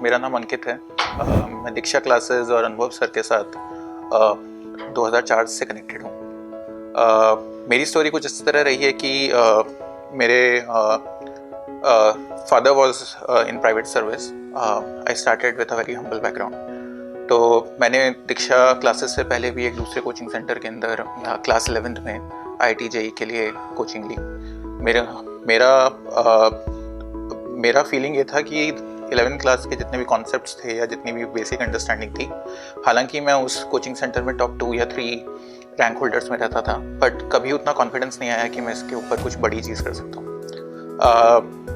मेरा नाम अंकित है। मैं दीक्षा क्लासेस और अनुभव सर के साथ 2004 से कनेक्टेड हूँ। मेरी स्टोरी कुछ इस तरह रही है कि मेरे father was in private service. I started with a very humble background. तो मैंने दीक्षा क्लासेस से पहले भी एक दूसरे कोचिंग सेंटर के अंदर क्लास 11th में IIT JEE के लिए कोचिंग ली। मेरा फीलिंग ये था कि 11th क्लास के जितने भी कॉन्सेप्ट्स थे या जितनी भी बेसिक अंडरस्टैंडिंग थी, हालांकि मैं उस कोचिंग सेंटर में टॉप 2 या 3 रैंक होल्डर्स में रहता था, बट कभी उतना कॉन्फिडेंस नहीं आया कि मैं इसके ऊपर कुछ बड़ी चीज़ कर सकता हूँ।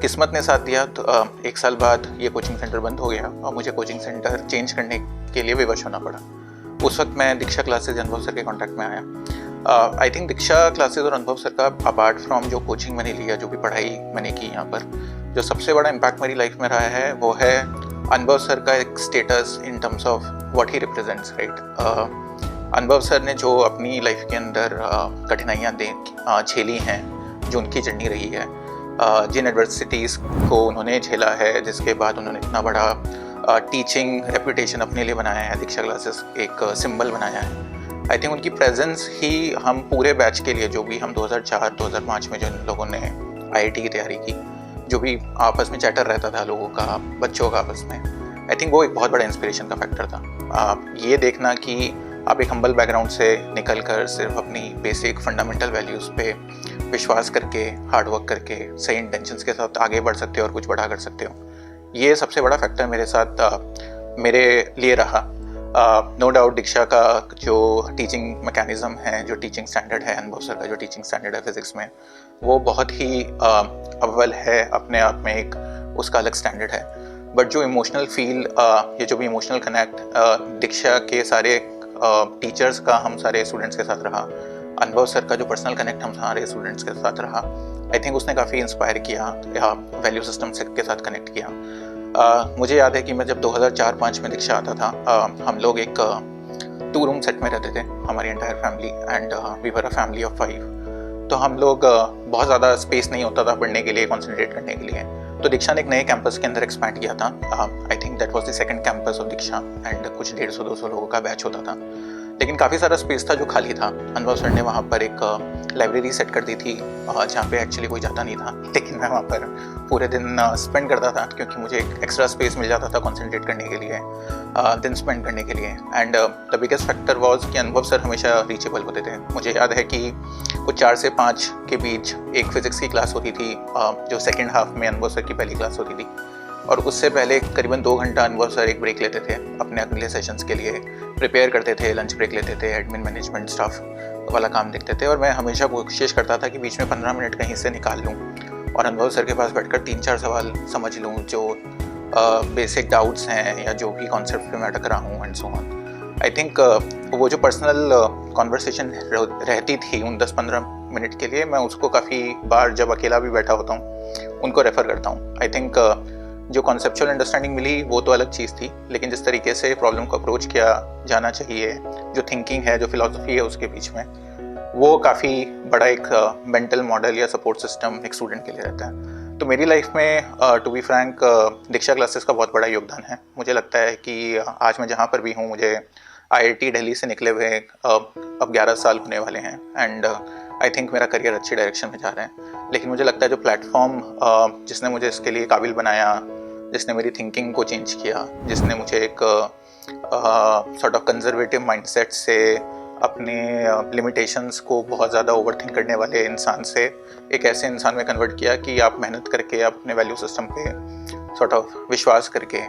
किस्मत ने साथ दिया तो 1 साल बाद ये कोचिंग सेंटर बंद हो गया और मुझे कोचिंग सेंटर चेंज करने के लिए विवश होना पड़ा। उस वक्त मैं दीक्षा क्लासेज अनुभव सर के कॉन्टैक्ट में आया। आई थिंक दीक्षा क्लासेज और अनुभव सर का अपार्ट फ्रॉम जो कोचिंग मैंने लिया, जो भी पढ़ाई मैंने की यहाँ पर, जो सबसे बड़ा इम्पैक्ट मेरी लाइफ में रहा है वो है अनुभव सर का एक status in terms of what he represents, right. अनुभव सर ने जो अपनी लाइफ के अंदर कठिनाइयाँ झेली हैं, जो उनकी जर्नी रही है, जिन एडवर्सिटीज़ को उन्होंने झेला है, जिसके बाद उन्होंने इतना बड़ा टीचिंग रेपुटेशन अपने लिए बनाया है, दीक्षा क्लासेस एक सिंबल बनाया है। आई थिंक उनकी प्रेजेंस ही हम पूरे बैच के लिए, जो भी हम 2004-2005 में जिन लोगों ने IIT की तैयारी की, जो भी आपस में चैटर रहता था लोगों का, बच्चों का आपस में, आई थिंक वो एक बहुत बड़ा इंस्पिरेशन का फैक्टर था। ये देखना कि आप एक हम्बल बैकग्राउंड से निकल कर सिर्फ अपनी बेसिक फंडामेंटल वैल्यूज़ पे विश्वास करके, हार्ड वर्क करके, सही इंटेंशंस के साथ आगे बढ़ सकते हो और कुछ बड़ा कर सकते हो, ये सबसे बड़ा फैक्टर मेरे साथ मेरे लिए रहा। नो डाउट दीक्षा का जो टीचिंग मैकेनिज़्म है, जो टीचिंग स्टैंडर्ड है, अनुभव सर का जो टीचिंग स्टैंडर्ड है फिज़िक्स में, वो बहुत ही अव्वल है, अपने आप में एक उसका अलग स्टैंडर्ड है। बट जो इमोशनल फील, ये जो भी इमोशनल कनेक्ट दीक्षा के सारे टीचर्स का हम सारे स्टूडेंट्स के साथ रहा, अनुभव सर का जो पर्सनल कनेक्ट हम सारे स्टूडेंट्स के साथ रहा, आई थिंक उसने काफ़ी इंस्पायर किया या वैल्यू सिस्टम से के साथ कनेक्ट किया। मुझे याद है कि मैं जब 2004-05 में दीक्षा आता था, हम लोग एक 2 रूम सेट में रहते थे, हमारी entire family, and we were a family of 5। तो हम लोग बहुत ज़्यादा स्पेस नहीं होता था पढ़ने के लिए, कॉन्सेंट्रेट करने के लिए। तो दीक्षा ने एक नए कैंपस के अंदर एक्सपैंड किया था। I think that was the second campus of Diksha, and कुछ 150-200 लोगों का बैच होता था, लेकिन काफ़ी सारा स्पेस था जो खाली था। अनुभव सर ने वहाँ पर एक लाइब्रेरी सेट कर दी थी, जहाँ पे एक्चुअली कोई जाता नहीं था, लेकिन मैं वहाँ पर पूरे दिन स्पेंड करता था, क्योंकि मुझे एक एक्स्ट्रा स्पेस मिल जाता था कॉन्सेंट्रेट करने के लिए, दिन स्पेंड करने के लिए। And the biggest factor was कि अनुभव सर हमेशा रीचेबल होते थे। मुझे याद है कि वो 4 से 5 के बीच एक फिज़िक्स की क्लास होती थी, जो सेकेंड हाफ में अनुभव सर की पहली क्लास होती थी, और उससे पहले करीबन 2 घंटा अनुभव सर एक ब्रेक लेते थे, अपने अगले सेशंस के लिए प्रिपेयर करते थे, लंच ब्रेक लेते थे, एडमिन मैनेजमेंट स्टाफ वाला काम देखते थे। और मैं हमेशा कोशिश करता था कि बीच में 15 मिनट कहीं से निकाल लूँ और अनुभव सर के पास बैठकर 3-4 सवाल समझ लूँ, जो बेसिक डाउट्स हैं या जो भी कॉन्सेप्ट पे मैं अटक रहा हूँ, and so on. I think वो जो पर्सनल कॉन्वर्सेशन रहती थी उन 10-15 मिनट के लिए, मैं उसको काफ़ी बार जब अकेला भी बैठा होता हूँ उनको रेफ़र करता हूँ। आई थिंक जो कॉन्सेप्चुअल अंडरस्टैंडिंग मिली वो तो अलग चीज़ थी, लेकिन जिस तरीके से प्रॉब्लम को अप्रोच किया जाना चाहिए, जो थिंकिंग है, जो फिलॉसफी है उसके बीच में, वो काफ़ी बड़ा एक मेंटल मॉडल या सपोर्ट सिस्टम एक स्टूडेंट के लिए रहता है। तो मेरी लाइफ में to be frank Diksha classes का बहुत बड़ा योगदान है। मुझे लगता है कि आज मैं जहाँ पर भी हूँ, मुझे IIT दिल्ली से निकले हुए अब 11 साल होने वाले हैं, एंड आई थिंक मेरा करियर अच्छी डायरेक्शन में जा रहा है। लेकिन मुझे लगता है जो प्लेटफॉर्म जिसने मुझे इसके लिए काबिल बनाया, जिसने मेरी थिंकिंग को चेंज किया, जिसने मुझे एक सॉर्ट ऑफ कंजर्वेटिव माइंडसेट से अपने लिमिटेशंस को बहुत ज़्यादा ओवरथिंक करने वाले इंसान से एक ऐसे इंसान में कन्वर्ट किया कि आप मेहनत करके, आप अपने वैल्यू सिस्टम पे सॉर्ट ऑफ विश्वास करके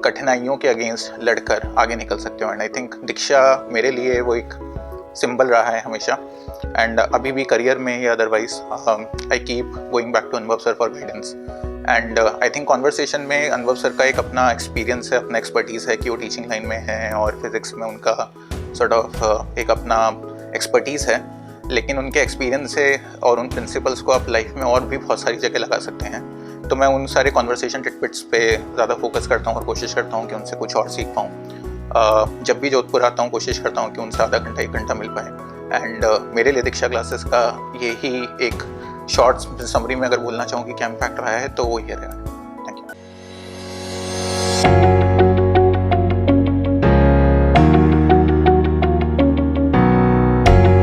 कठिनाइयों के अगेंस्ट लड़कर आगे निकल सकते हो। एंड आई थिंक दीक्षा मेरे लिए वो एक सिंबल रहा है हमेशा, एंड अभी भी करियर में या otherwise I keep going back to Anubhav sir for guidance. And I think conversation में अनुभव सर का एक अपना एक्सपीरियंस है, अपना एक्सपर्टीज़ है कि वो टीचिंग लाइन में है और फिज़िक्स में उनका सॉर्ट ऑफ एक अपना एक्सपर्टीज़ है, लेकिन उनके एक्सपीरियंस से और उन प्रिंसिपल्स को आप लाइफ में और भी बहुत सारी जगह लगा सकते हैं। तो मैं उन सारे कॉन्वर्सेशन टिटबिट्स पे ज़्यादा फोकस करता हूँ और कोशिश करता हूँ कि उनसे कुछ और सीख पाऊँ। जब भी जोधपुर आता हूँ कोशिश करता हूँ कि उनसे आधा घंटा 1 घंटा मिल पाए। एंड मेरे लिए दीक्षा क्लासेस का यही एक शॉर्ट समरी में अगर बोलना चाहूँ कि क्या इम्पैक्ट रहा है, तो वो ये रहा है।